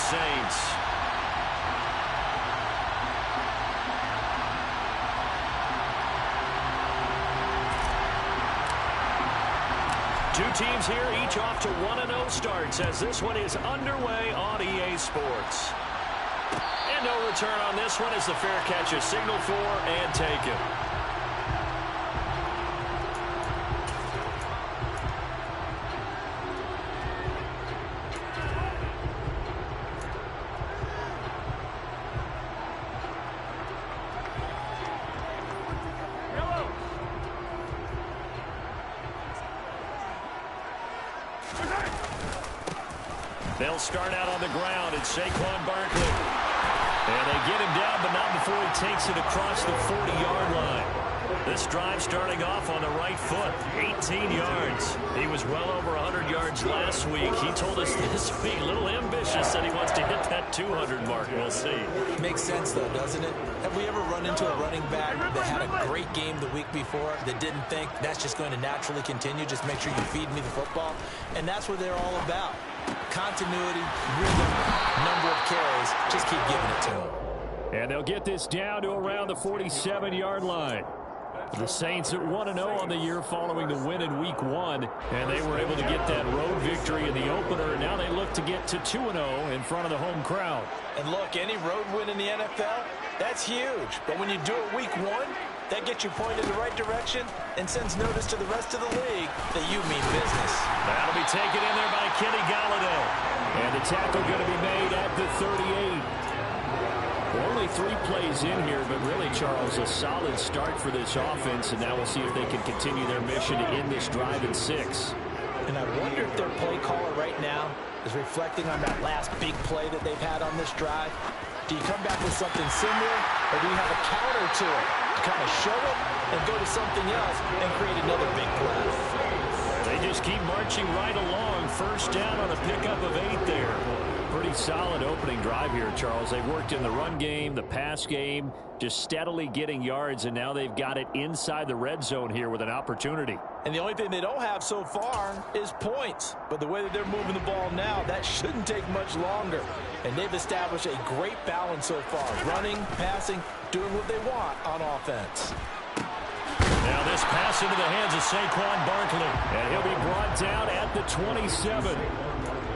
Saints. Two teams here, each off to 1-0 starts as this one is underway on EA Sports. And no return on this one as the fair catch is signaled for and taken. They'll start out on the ground. It's Saquon Barkley. And they get him down, but not before he takes it across the 40-yard line. This drive starting off on the right foot, 18 yards. He was well over 100 yards last week. He told us this week, a little ambitious, said he wants to hit that 200 mark. We'll see. Makes sense, though, doesn't it? Have we ever run into a running back that had a great game the week before that didn't think that's just going to naturally continue? Just make sure you feed me the football. And that's what they're all about. Continuity, rhythm, number of carries. Just keep giving it to them. And they'll get this down to around the 47-yard line. The Saints at 1-0 on the year following the win in Week 1. And they were able to get that road victory in the opener. And now they look to get to 2-0 in front of the home crowd. And look, any road win in the NFL, that's huge. But when you do it Week 1, that gets you pointed in the right direction and sends notice to the rest of the league that you mean business. That'll be taken in there by Kenny Galladay. And the tackle going to be made at the 38. Only 3 plays in here, but really, Charles, a solid start for this offense. And now we'll see if they can continue their mission to end this drive in 6. And I wonder if their play caller right now is reflecting on that last big play that they've had on this drive. Do you come back with something similar, or do you have a counter to it? Kind of show it and go to something else and create another big play. They just keep marching right along. First down on a pickup of 8 there. Pretty solid opening drive here, Charles. They've worked in the run game, the pass game, just steadily getting yards, and now they've got it inside the red zone here with an opportunity. And the only thing they don't have so far is points. But the way that they're moving the ball now, that shouldn't take much longer. And they've established a great balance so far. Running, passing, doing what they want on offense. Now this pass into the hands of Saquon Barkley. And he'll be brought down at the 27.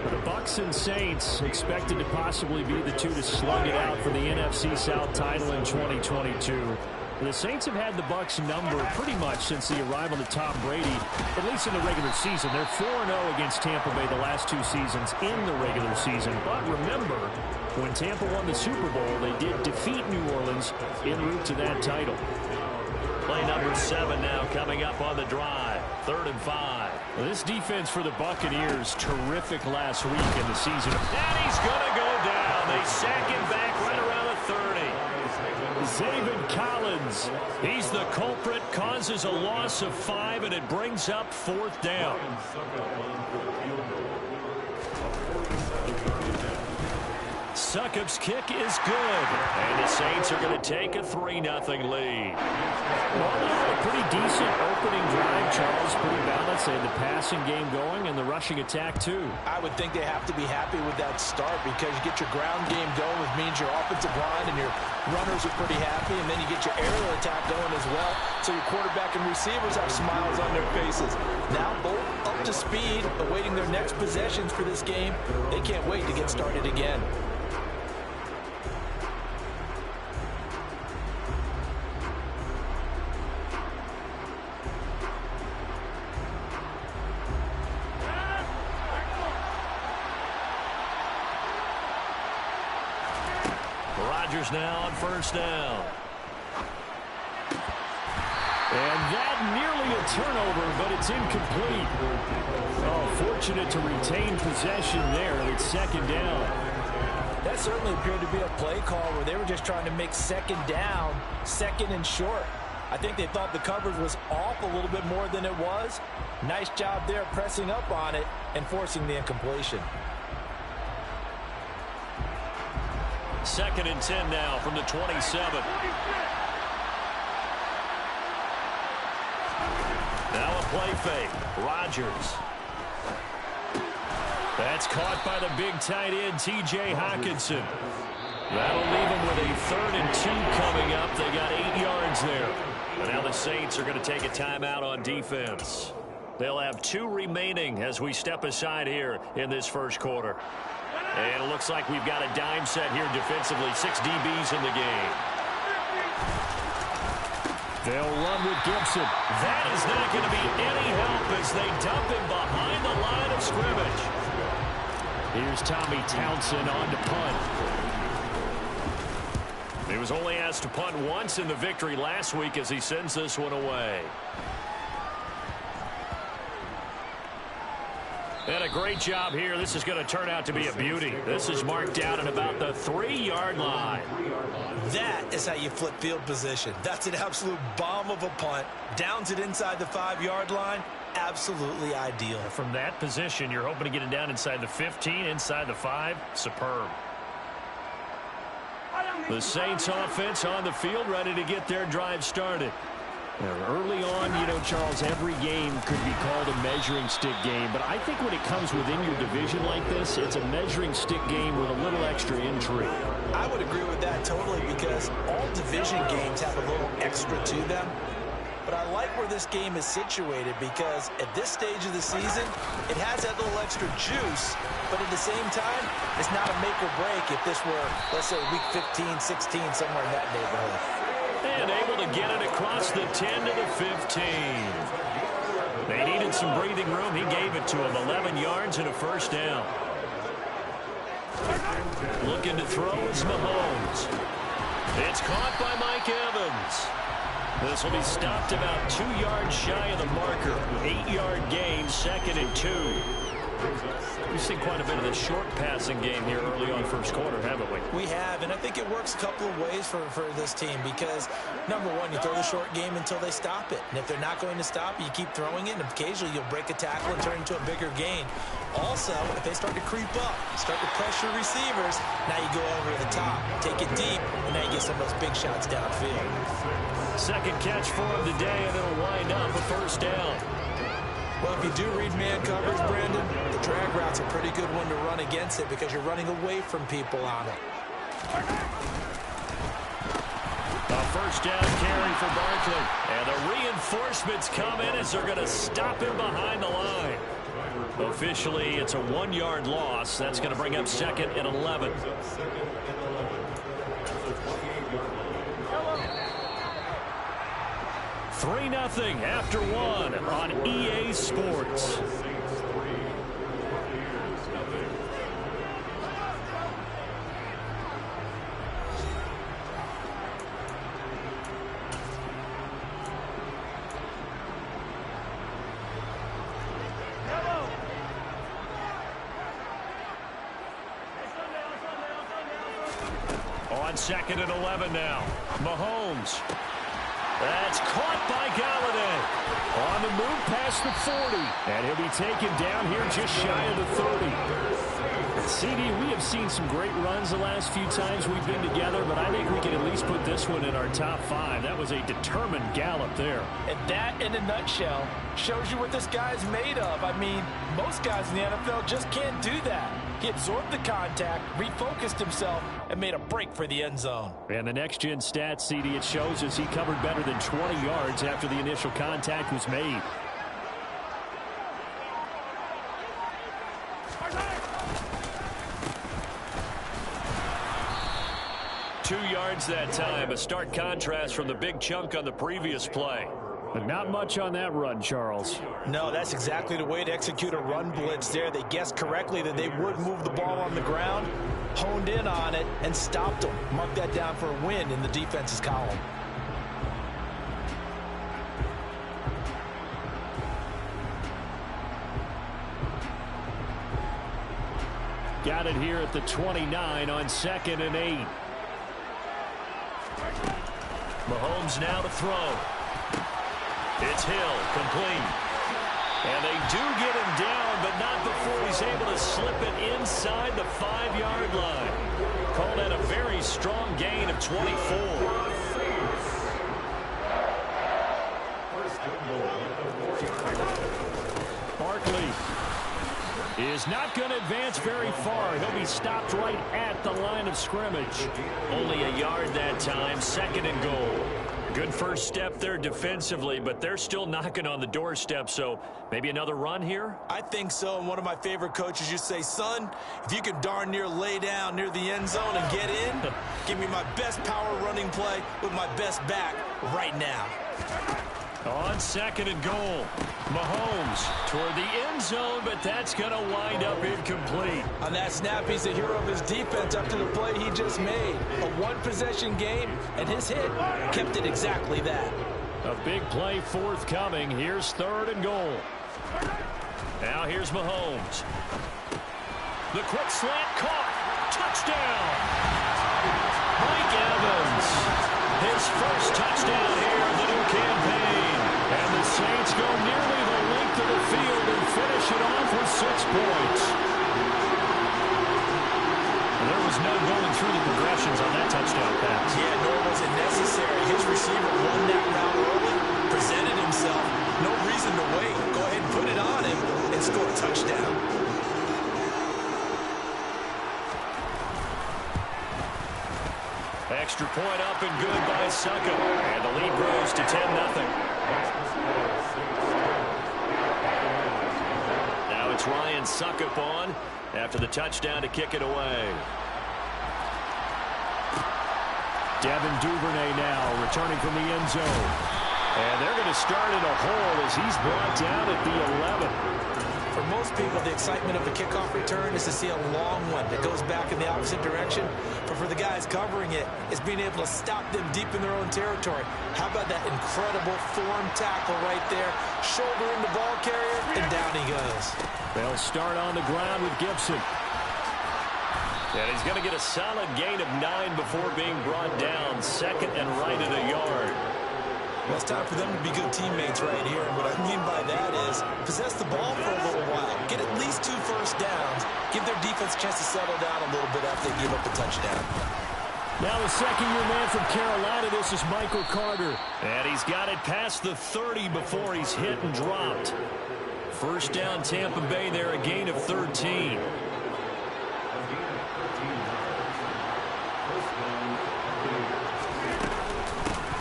The Bucs and Saints expected to possibly be the two to slug it out for the NFC South title in 2022. The Saints have had the Bucs number pretty much since the arrival of Tom Brady, at least in the regular season. They're 4-0 against Tampa Bay the last 2 seasons in the regular season. But remember, when Tampa won the Super Bowl, they did defeat New Orleans en route to that title. Play number 7 now coming up on the drive. 3rd and 5. Well, this defense for the Buccaneers, terrific last week in the season. And he's going to go down. They sack him back right around the 30. Zaven Collins, he's the culprit, causes a loss of 5, and it brings up 4th down. Succop's kick is good. And the Saints are going to take a 3-0 lead. Well, they had a pretty decent opening drive, Charles. Pretty balanced. They had the passing game going and the rushing attack, too. I would think they have to be happy with that start because you get your ground game going, which means your offensive line and your runners are pretty happy, and then you get your aerial attack going as well. So your quarterback and receivers have smiles on their faces. Now both up to speed, awaiting their next possessions for this game. They can't wait to get started again. Rodgers now on 1st down. And that nearly a turnover, but it's incomplete. Oh, fortunate to retain possession there. It's 2nd down. That certainly appeared to be a play call where they were just trying to make 2nd down, 2nd and short. I think they thought the coverage was off a little bit more than it was. Nice job there pressing up on it and forcing the incompletion. 2nd and 10 now from the 27. Now a play fake. Rodgers. That's caught by the big tight end, T.J. Hockenson. That'll leave them with a 3rd and 2 coming up. They got 8 yards there. And now the Saints are going to take a timeout on defense. They'll have 2 remaining as we step aside here in this first quarter. And it looks like we've got a dime set here defensively. 6 DBs in the game. They'll run with Gibson. That is not going to be any help as they dump him behind the line of scrimmage. Here's Tommy Townsend on to punt. He was only asked to punt once in the victory last week as he sends this one away. And a great job here. This is going to turn out to be a beauty. This is marked out at about the 3-yard line. That is how you flip field position. That's an absolute bomb of a punt. Downs it inside the 5-yard line. Absolutely ideal. From that position, you're hoping to get it down inside the 15, inside the 5. Superb. The Saints offense on the field, ready to get their drive started. Early on, you know, Charles, every game could be called a measuring stick game. But I think when it comes within your division like this, it's a measuring stick game with a little extra intrigue. I would agree with that totally because all division games have a little extra to them. But I like where this game is situated because at this stage of the season, it has that little extra juice. But at the same time, it's not a make or break if this were, let's say, week 15, 16, somewhere in that neighborhood. And able to get it across the 10 to the 15. They needed some breathing room. He gave it to him. 11 yards and a first down. Looking to throw is Mahomes. It's caught by Mike Evans. This will be stopped about 2 yards shy of the marker. 8-yard gain, 2nd and 2. We've seen quite a bit of the short passing game here early on first quarter, haven't we? We have, and I think it works a couple of ways for this team because, number one, you throw the short game until they stop it. And if they're not going to stop it, you keep throwing it, and occasionally you'll break a tackle and turn it into a bigger gain. Also, if they start to creep up, start to pressure receivers, now you go over the top, take it deep, and now you get some of those big shots downfield. Second catch for him today, and it'll wind up a first down. Well, if you do read man coverage, Brandon, the drag route's a pretty good one to run against it because you're running away from people on it. A first down carry for Barkley. And the reinforcements come in as they're going to stop him behind the line. Officially, it's a 1-yard loss. That's going to bring up 2nd and 11. Three 3-0 after 1 on EA Sports. On 2nd and 11 now. Mahomes. That's caught by Galladay. On the move past the 40. And he'll be taken down here just shy of the 30. CD, we have seen some great runs the last few times we've been together, but I think we can at least put this one in our top 5. That was a determined gallop there. And that, in a nutshell, shows you what this guy's made of. I mean, most guys in the NFL just can't do that. He absorbed the contact, refocused himself, and made a break for the end zone. And the next-gen stats, CD, it shows us he covered better than 20 yards after the initial contact was made. Two yards that time, a stark contrast from the big chunk on the previous play. But not much on that run, Charles. No, that's exactly the way to execute a run blitz there. They guessed correctly that they would move the ball on the ground, honed in on it, and stopped them. Mark that down for a win in the defense's column. Got it here at the 29 on 2nd and 8. Mahomes now to throw. It's Hill, complete. And they do get him down, but not before he's able to slip it inside the 5-yard line. Called that a very strong gain of 24. Barkley. is not going to advance very far. He'll be stopped right at the line of scrimmage. Only a yard that time, 2nd and goal. Good first step there defensively, but they're still knocking on the doorstep, so maybe another run here? I think so, and one of my favorite coaches used to say, son, if you can darn near lay down near the end zone and get in, give me my best power running play with my best back right now. On 2nd and goal, Mahomes toward the end zone, but that's going to wind up incomplete. On that snap, he's the hero of his defense after the play he just made. A one-possession game, and his hit kept it exactly that. A big play forthcoming. Here's 3rd and goal. Now here's Mahomes. The quick slant caught. Touchdown. Mike Evans. His first touchdown here in the new campaign. And the Saints go nearly the length of the field and finish it off with 6 points. And there was no going through the progressions on that touchdown pass. Yeah, nor was it necessary. His receiver won that route early, presented himself. No reason to wait. Go ahead and put it on him and score a touchdown. Extra point up and good by Suckup. And the lead grows to 10-0. Now it's Ryan Suckup on after the touchdown to kick it away. Devin Duvernay now returning from the end zone. And they're going to start in a hole as he's brought down at the 11. For most people, the excitement of a kickoff return is to see a long one that goes back in the opposite direction. But for the guys covering it, it's being able to stop them deep in their own territory. How about that incredible form tackle right there? Shouldering the ball carrier, and down he goes. They'll start on the ground with Gibson. And he's going to get a solid gain of 9 before being brought down. 2nd and right at a yard. Well, it's time for them to be good teammates right here. And what I mean by that is possess the ball for a little while. Get at least 2 first downs. Give their defense a chance to settle down a little bit after they give up a touchdown. Now the second-year man from Carolina, this is Michael Carter. And he's got it past the 30 before he's hit and dropped. First down Tampa Bay there, a gain of 13.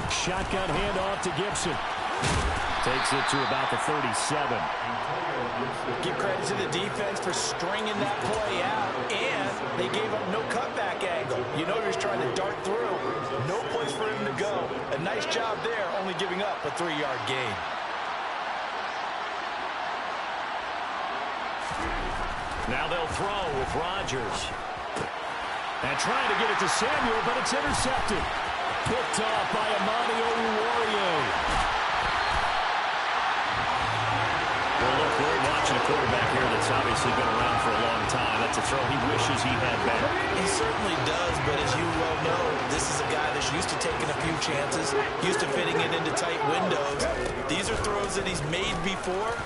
Shotgun handoff to Gibson. Takes it to about the 37. Give credit to the defense for stringing that play out, and they gave up no cutback angle. You know he's trying to dart through. No place for him to go. A nice job there, only giving up a 3-yard gain. Now they'll throw with Rodgers. And trying to get it to Samuel, but it's intercepted. Picked off by Amani Oruwariye. Well, look, we're watching a quarterback here that's obviously been around for a long time. That's a throw he wishes he had back. He certainly does, but as you well know, this is a guy that's used to taking a few chances, used to fitting it into tight windows. These are throws that he's made before.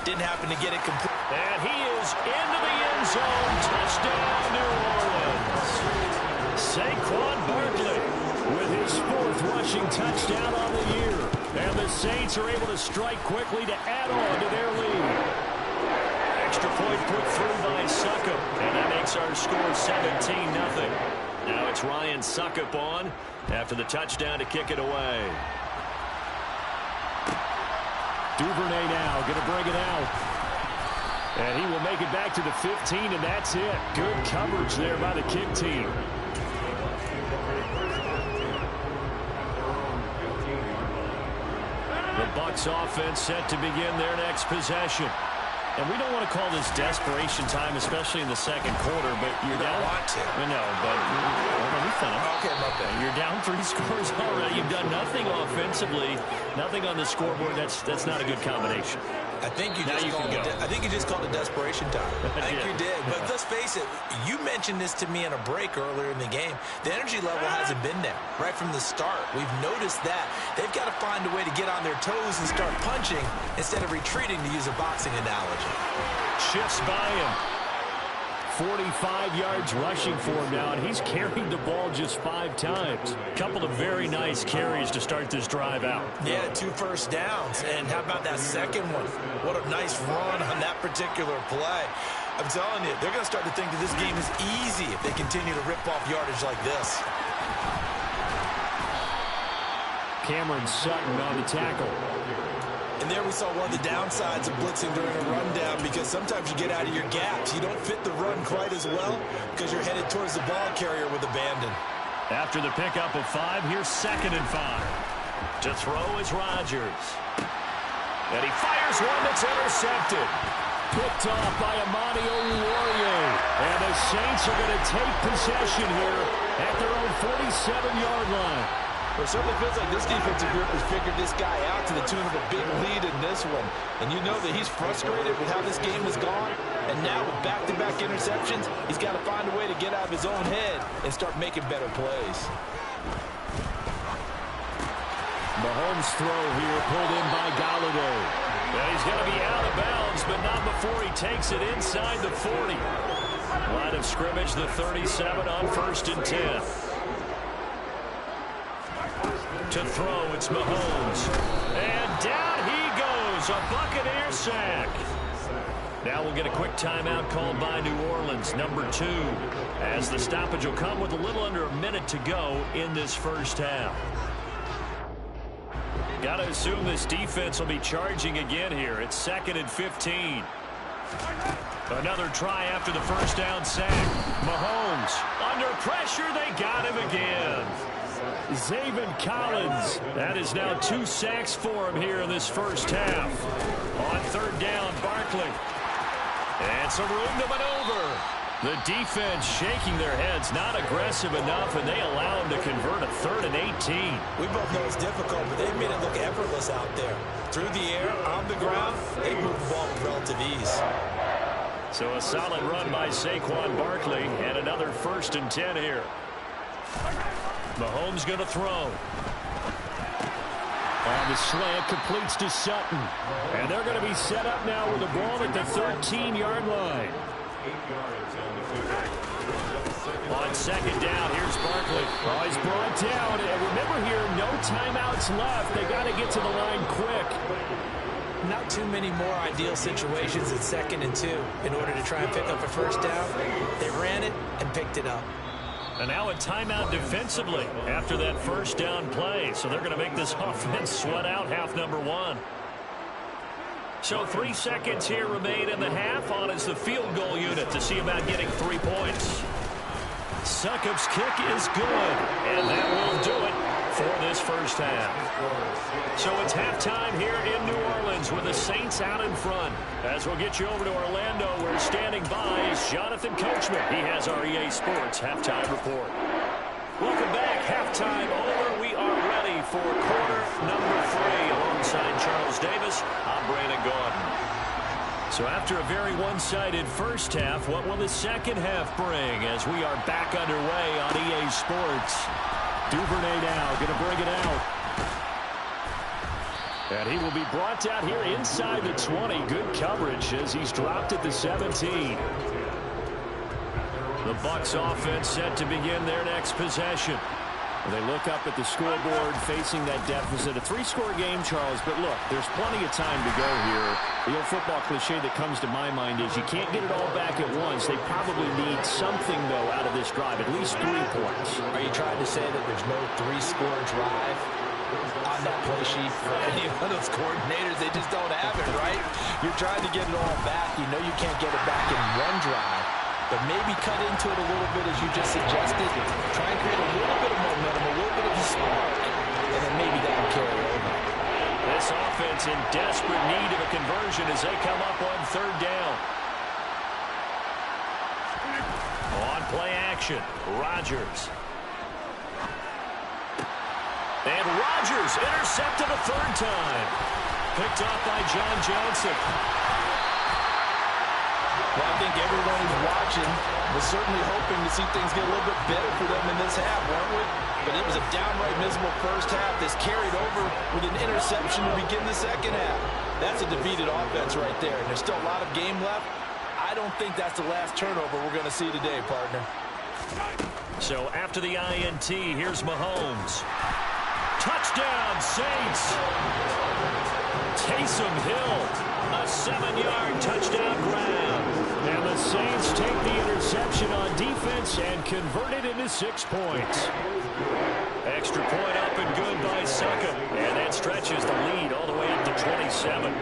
Didn't happen to get it complete. And he is into the end zone. Touchdown, New Orleans. Saquon Barkley with his 4th rushing touchdown on the year. And the Saints are able to strike quickly to add on to their lead. Extra point put through by Suckup. And that makes our score 17-0. Now it's Ryan Suckup on after the touchdown to kick it away. Duvernay now going to bring it out. And he will make it back to the 15, and that's it. Good coverage there by the kick team. The Bucs offense set to begin their next possession. And we don't want to call this desperation time, especially in the second quarter, but you're down. Want to. No, but we finished. Okay, my bad. You're down 3 scores already. You've done nothing offensively, nothing on the scoreboard. That's not a good combination. I think you just called it desperation time. I think you did. But let's face it, you mentioned this to me in a break earlier in the game. The energy level hasn't been there right from the start. We've noticed that. They've got to find a way to get on their toes and start punching instead of retreating, to use a boxing analogy. Shifts by him. 45 yards rushing for him now, and he's carried the ball just 5 times. A couple of very nice carries to start this drive out. Yeah, 2 first downs. And how about that second one? What a nice run on that particular play. I'm telling you, they're going to start to think that this game is easy if they continue to rip off yardage like this. Cameron Sutton on the tackle. And there we saw one of the downsides of blitzing during a rundown, because sometimes you get out of your gaps. You don't fit the run quite as well because you're headed towards the ball carrier with abandon. After the pickup of 5, here's 2nd and 5. To throw is Rodgers. And he fires one that's intercepted. Picked off by Amani Oruwariye. And the Saints are going to take possession here at their own 47-yard line. Well, it certainly feels like this defensive group has figured this guy out to the tune of a big lead in this one. And you know that he's frustrated with how this game has gone. And now with back-to-back interceptions, he's got to find a way to get out of his own head and start making better plays. Mahomes' throw here pulled in by Galladay. And he's going to be out of bounds, but not before he takes it inside the 40. Line of scrimmage, the 37 on 1st and 10. To throw, it's Mahomes. And down he goes, a Buccaneer sack. Now we'll get a quick timeout called by New Orleans, number 2, as the stoppage will come with a little under a minute to go in this first half. Got to assume this defense will be charging again here. It's 2nd and 15. Another try after the first down sack. Mahomes under pressure. They got him again. Zaven Collins. That is now 2 sacks for him here in this first half. On 3rd down, Barkley. And some room to maneuver. The defense shaking their heads, not aggressive enough, and they allow him to convert a 3rd and 18. We both know it's difficult, but they've made it look effortless out there. Through the air, on the ground, they move the ball with relative ease. So a solid run by Saquon Barkley, and another 1st and 10 here. Mahomes going to throw. On the slant, completes to Sutton. And they're going to be set up now with the ball at the 13-yard line. On 2nd down, here's Barkley. Oh, he's brought down. And remember here, no timeouts left. They got to get to the line quick. Not too many more ideal situations at 2nd and 2 in order to try and pick up a first down. They ran it and picked it up. And now a timeout defensively after that first down play. So they're going to make this offense sweat out half number 1. So 3 seconds here remain in the half. On is the field goal unit to see about getting 3 points. Succop's kick is good. And that will do it for this first half. So it's halftime here in New Orleans with the Saints out in front. As we'll get you over to Orlando, where standing by is Jonathan Coachman. He has our EA Sports halftime report. Welcome back. Halftime over. We are ready for quarter number 3. Alongside Charles Davis, I'm Brandon Gaudin. So after a very one-sided first half, what will the second half bring as we are back underway on EA Sports? Duvernay now going to bring it out. And he will be brought out here inside the 20. Good coverage as he's dropped at the 17. The Bucs offense set to begin their next possession. They look up at the scoreboard facing that deficit. A 3-score game, Charles, but look, there's plenty of time to go here. The old football cliche that comes to my mind is you can't get it all back at once. They probably need something, though, out of this drive, at least 3 points. Are you trying to say that there's no 3-score drive on that play sheet for any of those coordinators? They just don't have it, right? You're trying to get it all back. You know you can't get it back in one drive. But maybe cut into it a little bit, as you just suggested. Try and create a little bit of momentum, a little bit of a spark, and then maybe that will carry over. This offense in desperate need of a conversion as they come up on 3rd down. On play action, Rodgers. And Rodgers intercepted a 3rd time. Picked off by John Johnson. Well, I think everyone who's watching was certainly hoping to see things get a little bit better for them in this half, weren't we? But it was a downright miserable first half that's carried over with an interception to begin the second half. That's a defeated offense right there, and there's still a lot of game left. I don't think that's the last turnover we're going to see today, partner. So after the INT, here's Mahomes. Touchdown, Saints! Taysom Hill, a 7-yard touchdown grab. And the Saints take the interception on defense and convert it into 6 points. Extra point up and good by Succop. And that stretches the lead all the way up to 27.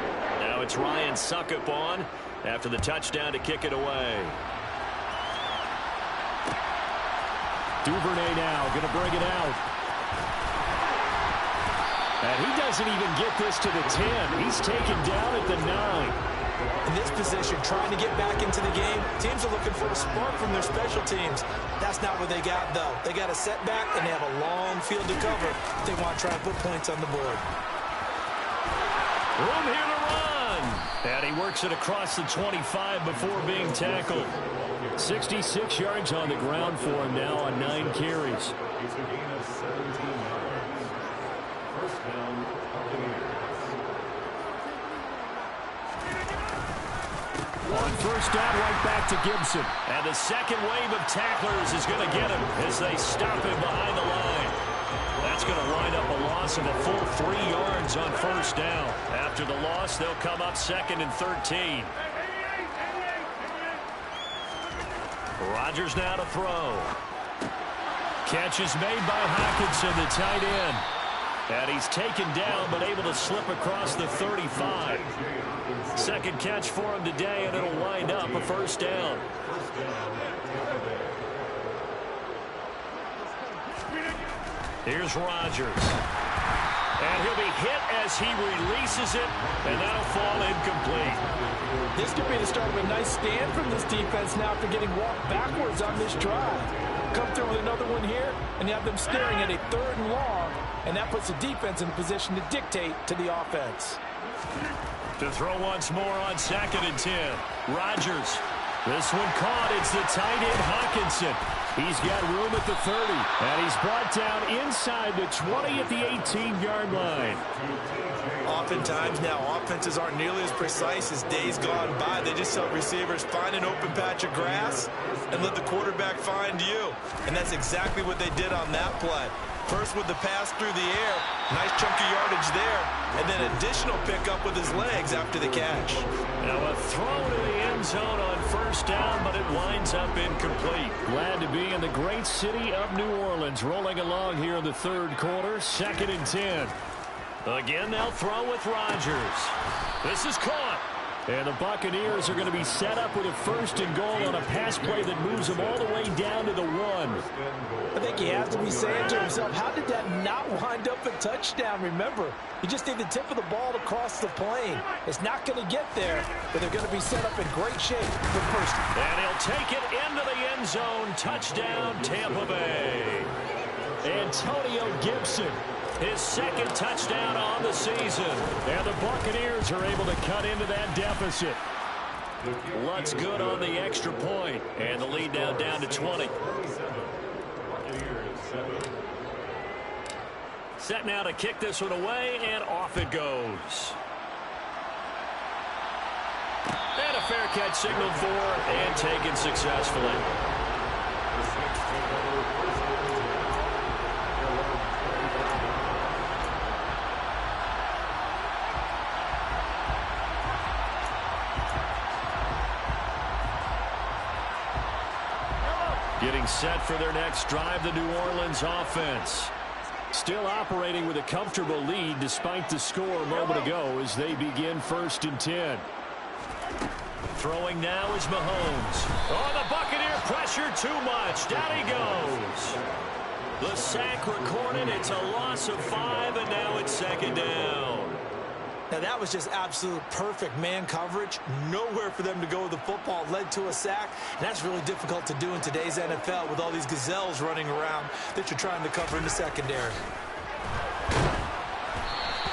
Now it's Ryan Succop on after the touchdown to kick it away. Duvernay now going to bring it out. And he doesn't even get this to the 10. He's taken down at the 9. In this position, trying to get back into the game, teams are looking for a spark from their special teams. That's not what they got, though. They got a setback, and they have a long field to cover. They want to try and put points on the board. Room here to run. And he works it across the 25 before being tackled. 66 yards on the ground for him now on 9 carries. On first down, right back to Gibson. And the second wave of tacklers is going to get him as they stop him behind the line. That's going to wind up a loss of a full 3 yards on first down. After the loss, they'll come up 2nd and 13. Rodgers now to throw. Catch is made by Hockenson, the tight end. And he's taken down, but able to slip across the 35. Second catch for him today, and it'll wind up a first down. Here's Rodgers. And he'll be hit as he releases it, and that'll fall incomplete. This could be the start of a nice stand from this defense now after getting walked backwards on this drive. Come through with another one here, and you have them staring at a 3rd and long, and that puts the defense in a position to dictate to the offense. To throw once more on 2nd and 10. Rodgers. This one caught. It's the tight end Hockenson. He's got room at the 30. And he's brought down inside the 20 at the 18-yard line. Oftentimes now, offenses aren't nearly as precise as days gone by. They just help receivers find an open patch of grass and let the quarterback find you. And that's exactly what they did on that play. First with the pass through the air, nice chunky yardage there, and then additional pickup with his legs after the catch. Now a throw to the end zone on first down, but it winds up incomplete. Glad to be in the great city of New Orleans, rolling along here in the 3rd quarter, 2nd and 10. Again, they'll throw with Rodgers. This is caught. And the Buccaneers are going to be set up with a 1st and goal on a pass play that moves them all the way down to the 1. I think he has to be saying to himself, how did that not wind up a touchdown? Remember, you just need the tip of the ball to cross the plane. It's not going to get there, but they're going to be set up in great shape for first. And he'll take it into the end zone. Touchdown, Tampa Bay. Antonio Gibson, his 2nd touchdown on the season. And the Buccaneers are able to cut into that deficit. Lutz good on the extra point. And the lead now down to 20. Set now to kick this one away, and off it goes. And a fair catch signaled for and taken successfully. Getting set for their next drive, the New Orleans offense. Still operating with a comfortable lead despite the score a moment ago as they begin 1st and 10. Throwing now is Mahomes. Oh, the Buccaneer pressure too much. Down he goes. The sack recorded. It's a loss of 5, and now it's 2nd down. Now, that was just absolute perfect man coverage. Nowhere for them to go with the football. Led to a sack. And that's really difficult to do in today's NFL with all these gazelles running around that you're trying to cover in the secondary.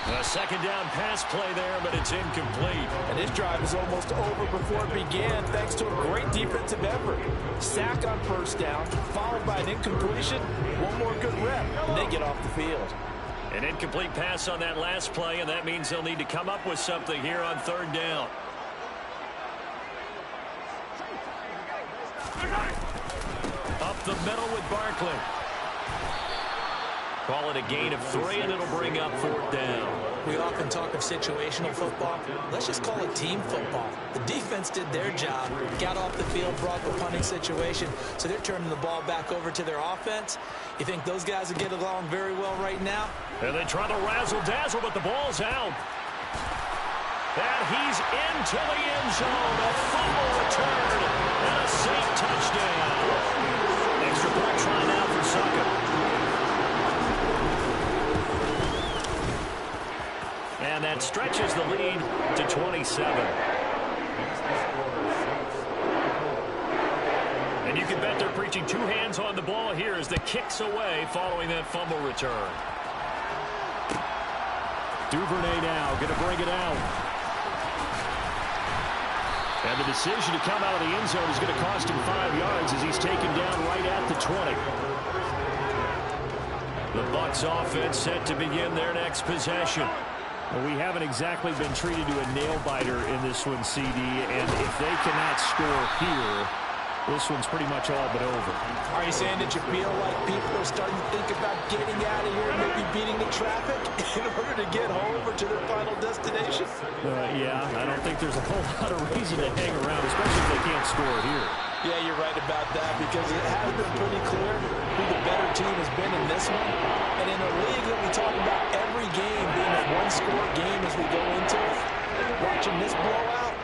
A 2nd down pass play there, but it's incomplete. And this drive is almost over before it began thanks to a great defensive effort. Sack on first down, followed by an incompletion. One more good rep, and they get off the field. An incomplete pass on that last play, and that means they'll need to come up with something here on 3rd down. Up the middle with Barkley. Call it a gain of 3, and it'll bring up 4th down. We often talk of situational football. Let's just call it team football. The defense did their job, got off the field, brought the punting situation, so they're turning the ball back over to their offense. You think those guys will get along very well right now? And they try to razzle-dazzle, but the ball's out. And he's into the end zone. A fumble return and a safe touchdown. Extra point try now for Suckup. And that stretches the lead to 27. And you can bet they're preaching 2 hands on the ball here as the kick's away following that fumble return. Duvernay now going to bring it out. And the decision to come out of the end zone is going to cost him 5 yards as he's taken down right at the 20. The Bucs offense set to begin their next possession. Well, we haven't exactly been treated to a nail-biter in this one, CD, and if they cannot score here, this one's pretty much all but over. Are you saying that you feel like people are starting to think about getting out of here and maybe beating the traffic in order to get home or to their final destination? Yeah, I don't think there's a whole lot of reason to hang around, especially if they can't score here. Yeah, you're right about that because it has been pretty clear who the better team has been in this one. And in a league that we talk about every game being a one-score game as we go into it, watching this blowout,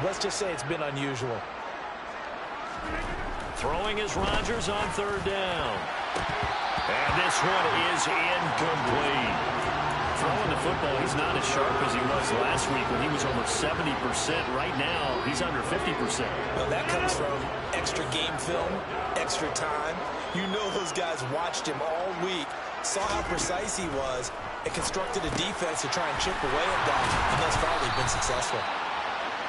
let's just say it's been unusual. Throwing is Rodgers on 3rd down. And this one is incomplete. Throwing the football, he's not as sharp as he was last week when he was over 70%. Right now, he's under 50%. Well, that comes from extra game film, extra time. You know those guys watched him all week, saw how precise he was, and constructed a defense to try and chip away at that, and thus far they've been successful.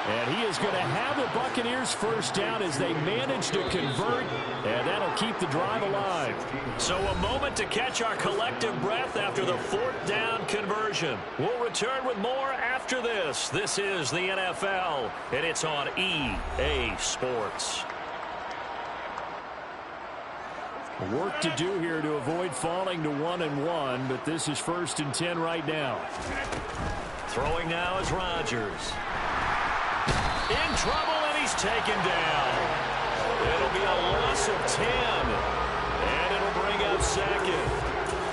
And he is going to have the Buccaneers 1st down as they manage to convert, and that'll keep the drive alive. So a moment to catch our collective breath after the 4th down conversion. We'll return with more after this. This is the NFL, and it's on EA Sports. Work to do here to avoid falling to 1-1, but this is 1st and 10 right now. Throwing now is Rodgers. In trouble, and he's taken down. It'll be a loss of 10, and it'll bring up 2nd.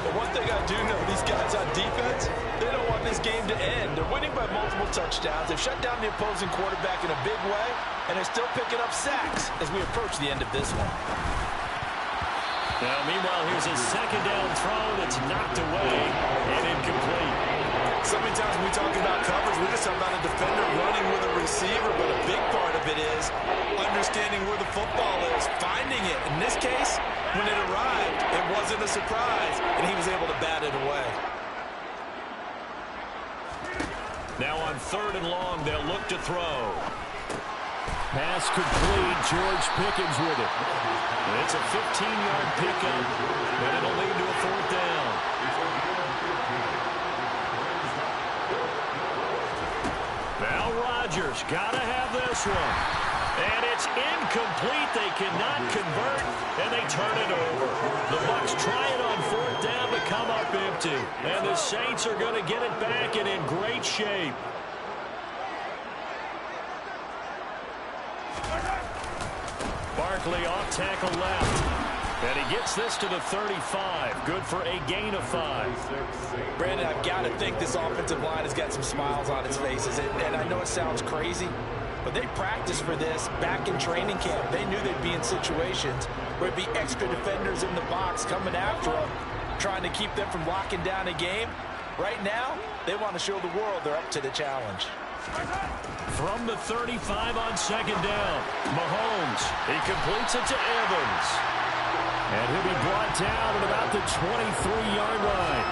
But one thing I do know, these guys on defense, they don't want this game to end. They're winning by multiple touchdowns. They've shut down the opposing quarterback in a big way, and they're still picking up sacks as we approach the end of this one. Now, meanwhile, here's a 2nd down throw that's knocked away and incomplete. So many times when we talk about coverage, we just talk about a defender running with a receiver, but a big part of it is understanding where the football is, finding it. In this case, when it arrived, it wasn't a surprise, and he was able to bat it away. Now on 3rd and long, they'll look to throw. Pass complete. George Pickens with it. It's a 15-yard pickup, and it'll lead to a 4th down. Now Rodgers got to have this one. And it's incomplete. They cannot convert, and they turn it over. The Bucs try it on 4th down to come up empty. And the Saints are going to get it back and in great shape. Barkley off tackle left. And he gets this to the 35. Good for a gain of 5. Brandon, I've got to think this offensive line has got some smiles on its faces. And I know it sounds crazy, but they practiced for this back in training camp. They knew they'd be in situations where it'd be extra defenders in the box coming after them, trying to keep them from locking down a game. Right now, they want to show the world they're up to the challenge. From the 35 on 2nd down, Mahomes, he completes it to Evans. And he'll be brought down at about the 23-yard line.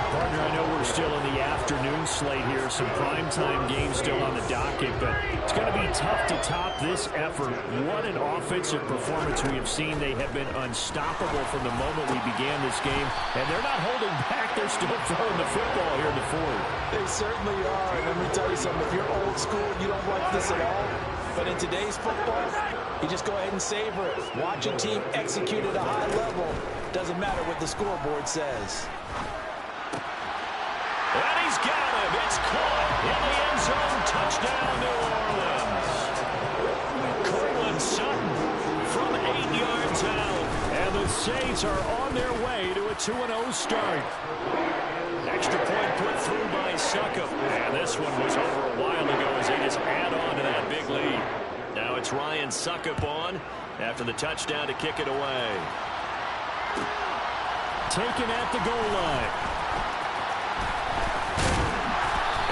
Partner, I know we're still in the afternoon slate here, some primetime games still on the docket, but it's going to be tough to top this effort. What an offensive performance we have seen. They have been unstoppable from the moment we began this game, and they're not holding back. They're still throwing the football here in the 4th. They certainly are, and let me tell you something. If you're old school, you don't like this at all. But in today's football, you just go ahead and savor it. Watch a team execute at a high level Doesn't matter what the scoreboard says. And he's got him. It's caught in the end zone. Touchdown, New Orleans. Cortland Sutton from 8 yards out. And the Saints are on their way to a 2-0 start. Extra point put through by Succop. And this one was over a while ago as they just add on to that big lead. Now it's Ryan Succop on after the touchdown to kick it away. Taken at the goal line.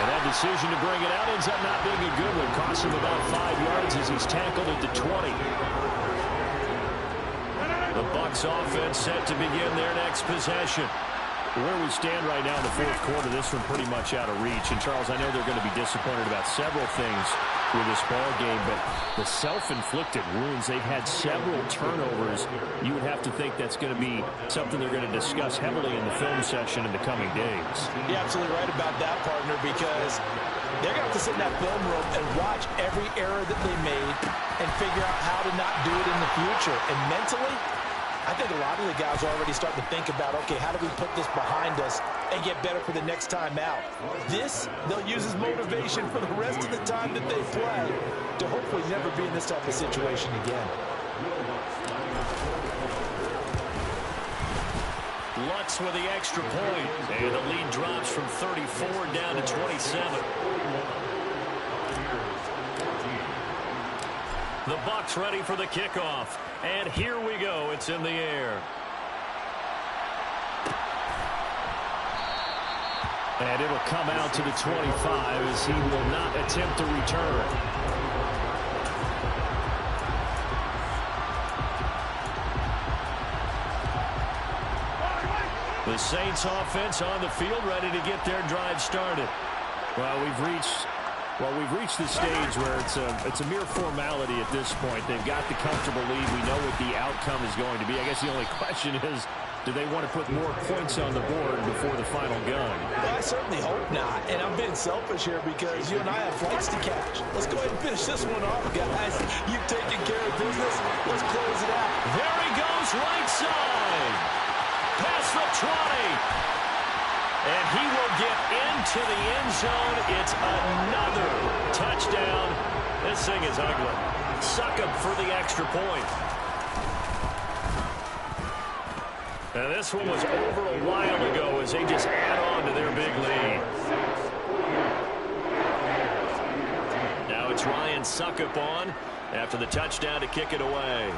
And that decision to bring it out ends up not being a good one. Costs him about 5 yards as he's tackled at the 20. The Bucs offense set to begin their next possession. Where we stand right now in the fourth quarter, this one pretty much out of reach. And, Charles, I know they're going to be disappointed about several things with this ball game, but the self-inflicted wounds, they've had several turnovers. You would have to think that's going to be something they're going to discuss heavily in the film session in the coming days. You're absolutely right about that, partner, because they're going to have to sit in that film room and watch every error that they made and figure out how to not do it in the future. And mentally, I think a lot of the guys are already starting to think about, okay, how do we put this behind us and get better for the next time out? This, they'll use as motivation for the rest of the time that they play to hopefully never be in this type of situation again. Lutz with the extra point. And the lead drops from 34 down to 27. The Bucs ready for the kickoff. And here we go. It's in the air. And it'll come out to the 25 as he will not attempt to return. The Saints offense on the field ready to get their drive started. Well, we've reached the stage where it's a mere formality at this point. They've got the comfortable lead. We know what the outcome is going to be. I guess the only question is, do they want to put more points on the board before the final gun? Well, I certainly hope not. And I'm being selfish here because you and I have flights to catch. Let's go ahead and finish this one off, guys. You've taken care of business. Let's close it out. There he goes, right side. Past the 20. And he will get into the end zone. It's another touchdown. This thing is ugly. Succop for the extra point. And this one was over a while ago as they just add on to their big lead. Now it's Ryan Succop on after the touchdown to kick it away.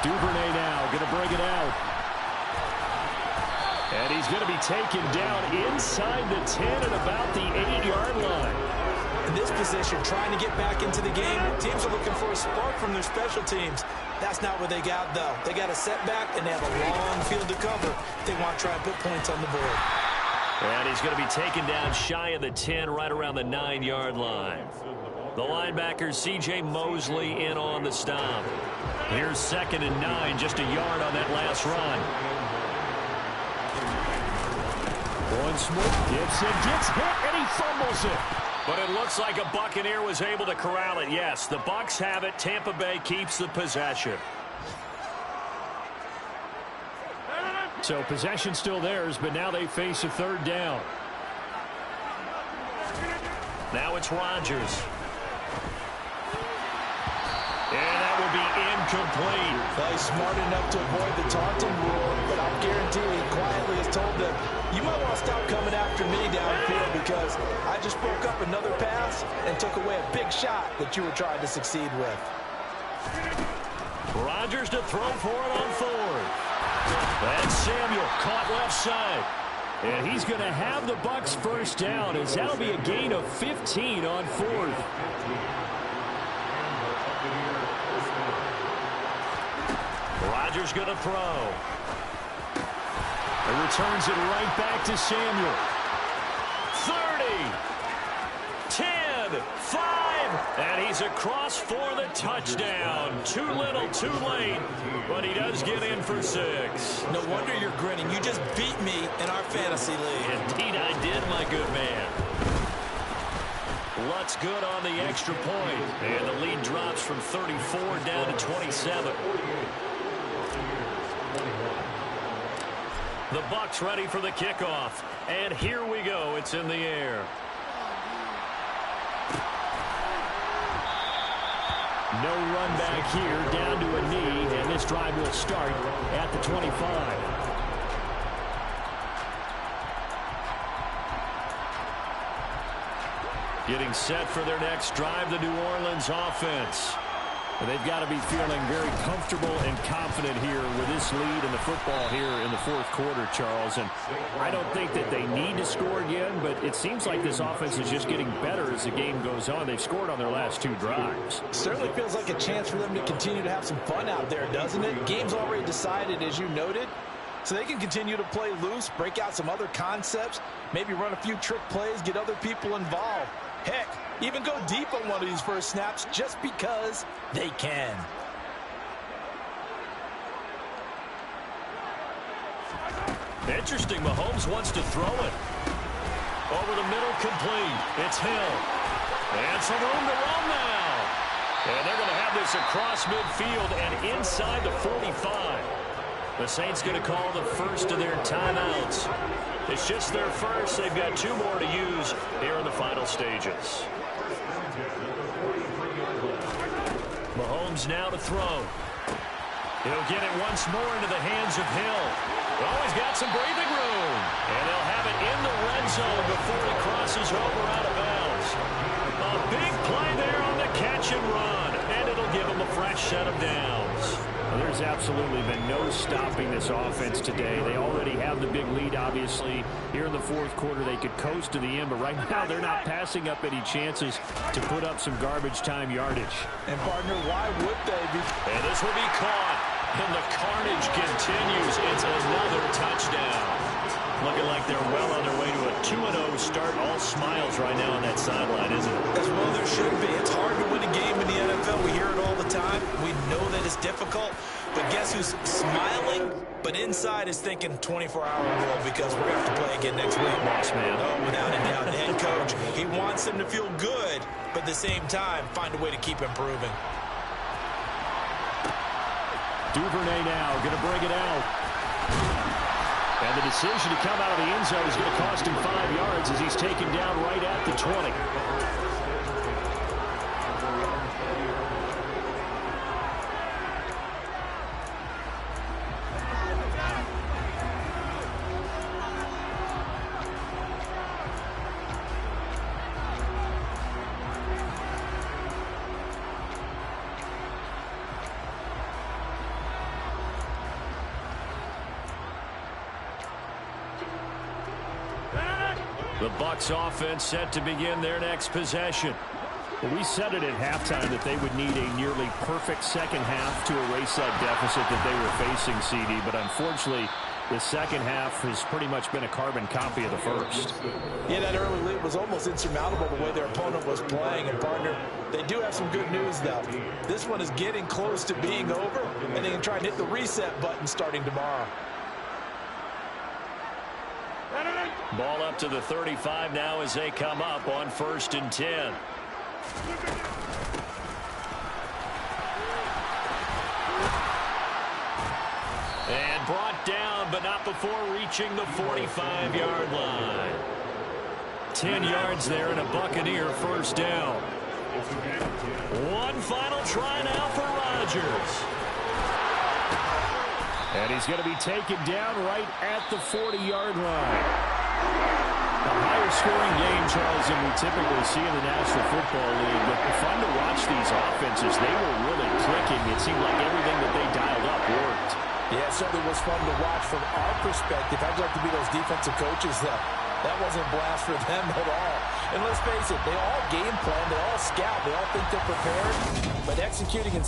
Duvernay now going to bring it out. And he's going to be taken down inside the 10 at about the 8-yard line. In this position, trying to get back into the game, teams are looking for a spark from their special teams. That's not what they got, though. They got a setback, and they have a long field to cover. They want to try and put points on the board. And he's going to be taken down shy of the 10, right around the 9-yard line. The linebacker, C.J. Mosley, in on the stop. Here's 2nd and 9, just a yard on that last run. Once more, Gibson gets hit, and he fumbles it. But it looks like a Buccaneer was able to corral it. Yes, the Bucs have it. Tampa Bay keeps the possession. So possession still theirs, but now they face a 3rd down. Now it's Rodgers. And that will be incomplete. Well, he's smart enough to avoid the taunting rule, but I'll guarantee he quietly has told them, you might want to stop coming after me downfield because I just broke up another pass and took away a big shot that you were trying to succeed with. Rodgers to throw for it on 4th. That's Samuel caught left side. And he's going to have the Bucs first down as that'll be a gain of 15 on 4th. Rodgers going to throw. And returns it right back to Samuel. 30, 10, 5, and he's across for the touchdown. Too little, too late, but he does get in for 6. No wonder you're grinning. You just beat me in our fantasy league. Indeed I did, my good man. Lutt's good on the extra point. And the lead drops from 34 down to 27. The Bucs ready for the kickoff. And here we go. It's in the air. No run back here, down to a knee, and this drive will start at the 25. Getting set for their next drive, the New Orleans offense. They've got to be feeling very comfortable and confident here with this lead in the football here in the fourth quarter, Charles. And I don't think that they need to score again, but it seems like this offense is just getting better as the game goes on. They've scored on their last 2 drives. Certainly feels like a chance for them to continue to have some fun out there, doesn't it? Game's already decided, as you noted. So they can continue to play loose, break out some other concepts, maybe run a few trick plays, get other people involved. Heck, even go deep on one of these first snaps just because they can. Interesting, Mahomes wants to throw it. Over the middle, complete. It's Hill. And some room to run now. And they're going to have this across midfield and inside the 45. The Saints going to call the first of their timeouts. It's just their first. They've got 2 more to use here in the final stages. Mahomes now to throw. He'll get it once more into the hands of Hill. Oh, he's got some breathing room. And they'll have it in the red zone before he crosses over out of bounds. A big play there on the catch and run. And it'll give him a fresh set of downs. Well, there's absolutely been no stopping this offense today. They already have the big lead, obviously. Here in the fourth quarter, they could coast to the end, but right now they're not passing up any chances to put up some garbage time yardage. And, partner, why would they be? And this will be caught. And the carnage continues. It's another touchdown. Looking like they're well on their way to a 2-0 start. All smiles right now on that sideline, isn't it? As well there should be. It's hard to win a game in the NFL. We hear it all the time. We know that it's difficult. But guess who's smiling? But inside is thinking 24-hour rule because we're going to have to play again next week. Boss man. Oh, without a doubt. The head coach, he wants them to feel good, but at the same time, find a way to keep improving. Duvernay now going to bring it out. And the decision to come out of the end zone is going to cost him 5 yards as he's taken down right at the 20. The Bucs offense set to begin their next possession. Well, we said it at halftime that they would need a nearly perfect second half to erase that deficit that they were facing, CD. But unfortunately, the second half has pretty much been a carbon copy of the first. Yeah, that early lead was almost insurmountable the way their opponent was playing. And, partner, they do have some good news, though. This one is getting close to being over, and they can try and hit the reset button starting tomorrow. Ball up to the 35 now as they come up on 1st and 10. And brought down, but not before reaching the 45-yard line. 10 yards there and a Buccaneer first down. One final try now for Rodgers. And he's going to be taken down right at the 40-yard line. A higher scoring game, Charles, than we typically see in the National Football League. But fun to watch these offenses. They were really clicking. It seemed like everything that they dialed up worked. Yeah, it certainly was fun to watch from our perspective. I'd like to be those defensive coaches, though. That wasn't a blast for them at all. And let's face it, they all game plan, they all scout, they all think they're prepared, but executing and